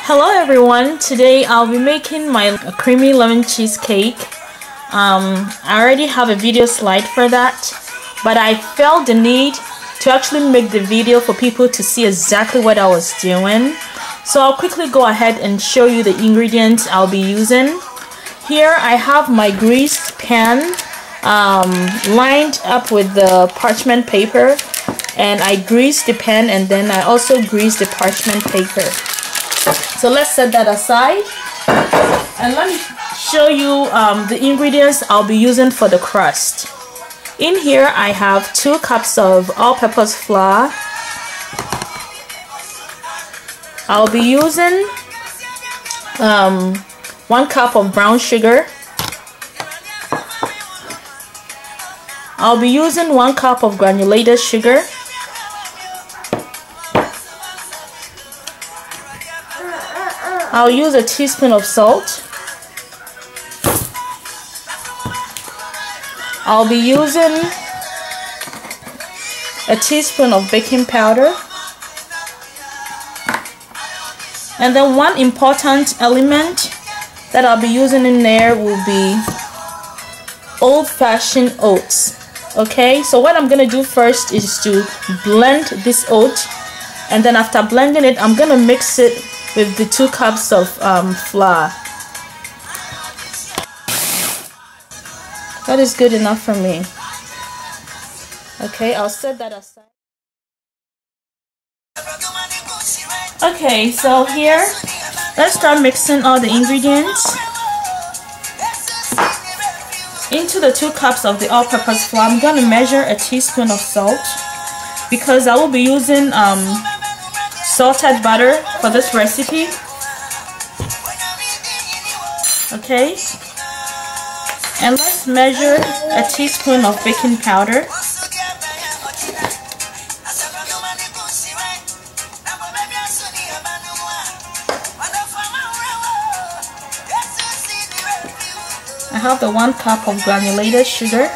Hello everyone, today I'll be making my creamy lemon cheesecake. I already have a video slide for that, but I felt the need to actually make the video for people to see exactly what I was doing. So I'll quickly go ahead and show you the ingredients I'll be using. Here I have my greased pan lined up with the parchment paper, and I greased the pan and then I also greased the parchment paper. So let's set that aside and let me show you the ingredients I'll be using for the crust. In here I have 2 cups of all-purpose flour. I'll be using 1 cup of brown sugar. I'll be using 1 cup of granulated sugar. I'll use a teaspoon of salt. I'll be using a teaspoon of baking powder. And then one important element that I'll be using in there will be old-fashioned oats. Okay, so what I'm gonna do first is to blend this oat, and then after blending it, I'm gonna mix it with the 2 cups of flour. That is good enough for me. Okay, I'll set that aside. Okay, so here, let's start mixing all the ingredients. Into the 2 cups of the all-purpose flour, I'm going to measure a teaspoon of salt because I will be using salted butter for this recipe. Okay, and let's measure a teaspoon of baking powder. I have the 1 cup of granulated sugar.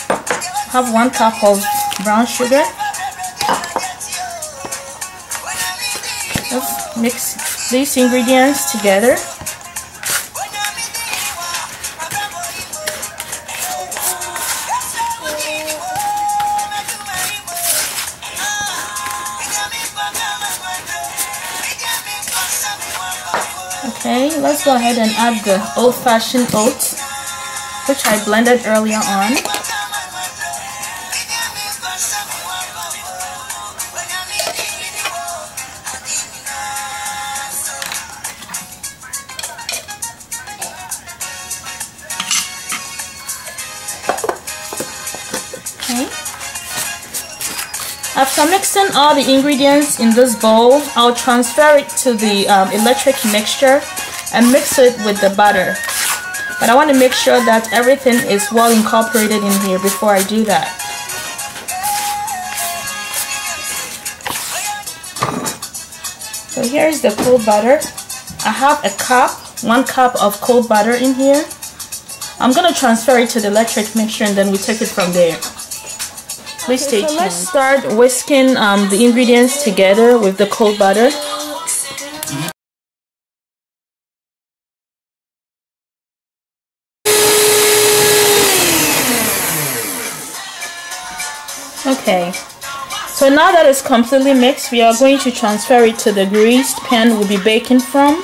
I have 1 cup of brown sugar. Let's mix these ingredients together. Okay, let's go ahead and add the old-fashioned oats, which I blended earlier on. Okay. After mixing all the ingredients in this bowl, I'll transfer it to the electric mixture and mix it with the butter. But I want to make sure that everything is well incorporated in here before I do that. So here's the cold butter. I have 1 cup of cold butter in here. I'm going to transfer it to the electric mixture and then we take it from there. Please stay tuned. Let's start whisking the ingredients together with the cold butter. Okay, so now that it's completely mixed, we are going to transfer it to the greased pan we'll be baking from.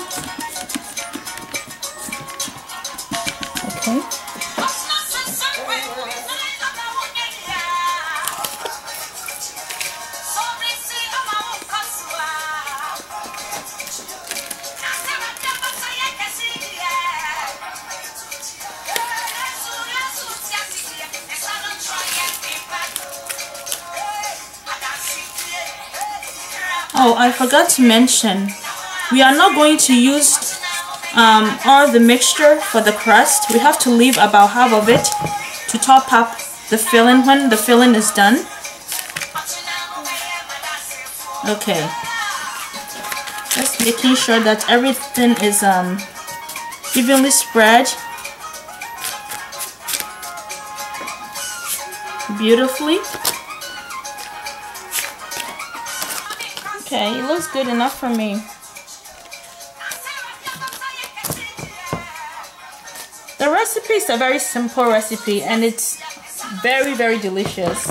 Okay. Oh, I forgot to mention, we are not going to use all the mixture for the crust. We have to leave about half of it to top up the filling when the filling is done. Okay, just making sure that everything is evenly spread beautifully. Okay, it looks good enough for me. The recipe is a very simple recipe and it's very, very delicious.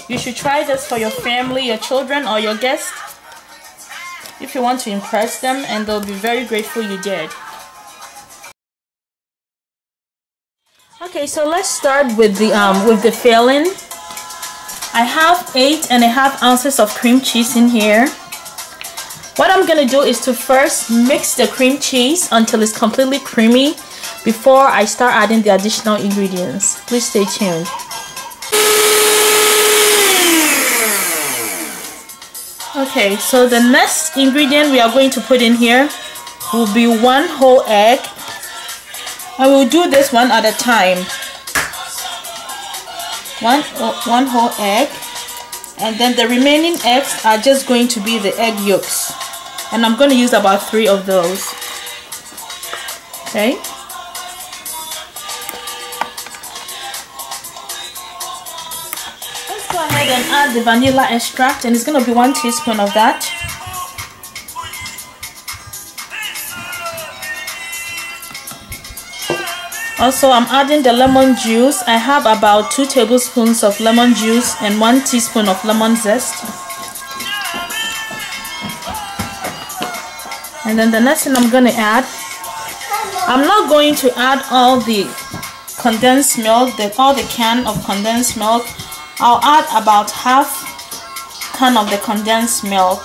You should try this for your family, your children, or your guests if you want to impress them, and they'll be very grateful you did. Okay, so let's start with the filling. I have 8.5 ounces of cream cheese in here. What I'm gonna do is to first mix the cream cheese until it's completely creamy before I start adding the additional ingredients. Please stay tuned. Okay, so the next ingredient we are going to put in here will be 1 whole egg. I will do this one at a time. One whole egg, and then the remaining eggs are just going to be the egg yolks, and I'm going to use about 3 of those. Okay. Let's go ahead and add the vanilla extract, and it's going to be 1 teaspoon of that. Also, I'm adding the lemon juice. I have about 2 tablespoons of lemon juice and 1 teaspoon of lemon zest. And then the next thing I'm going to add, I'm not going to add all the condensed milk, all the can of condensed milk. I'll add about half can of the condensed milk.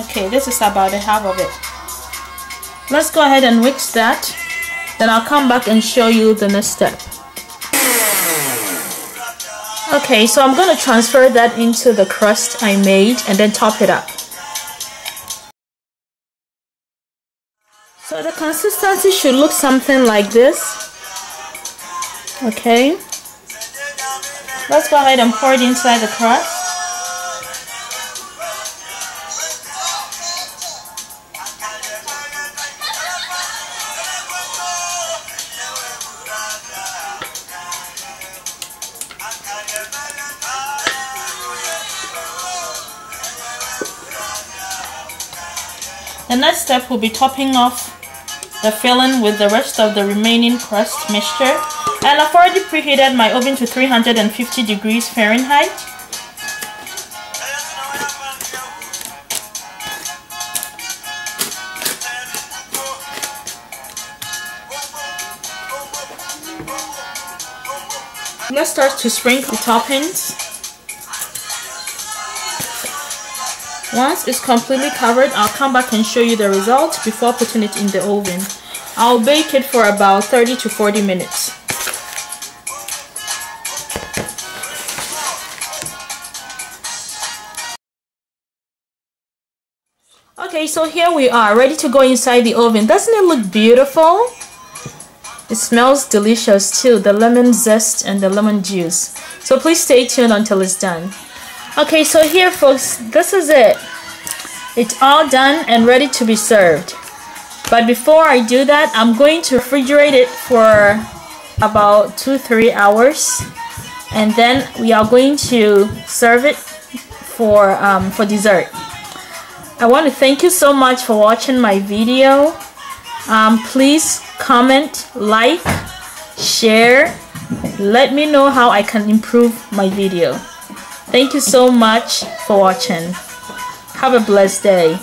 Okay, this is about a half of it. Let's go ahead and mix that. Then I'll come back and show you the next step. Okay, so I'm going to transfer that into the crust I made and then top it up. So the consistency should look something like this. Okay. Let's go ahead and pour it inside the crust. The next step will be topping off the filling with the rest of the remaining crust mixture. And I've already preheated my oven to 350 degrees Fahrenheit. Let's start to sprinkle the toppings. Once it's completely covered, I'll come back and show you the result before putting it in the oven. I'll bake it for about 30 to 40 minutes. Okay, so here we are, ready to go inside the oven. Doesn't it look beautiful? It smells delicious too, the lemon zest and the lemon juice. So please stay tuned until it's done. Okay, so here folks, this is it. It's all done and ready to be served. But before I do that, I'm going to refrigerate it for about 2-3 hours. And then we are going to serve it for dessert. I want to thank you so much for watching my video. Please comment, like, share. Let me know how I can improve my video. Thank you so much for watching. Have a blessed day.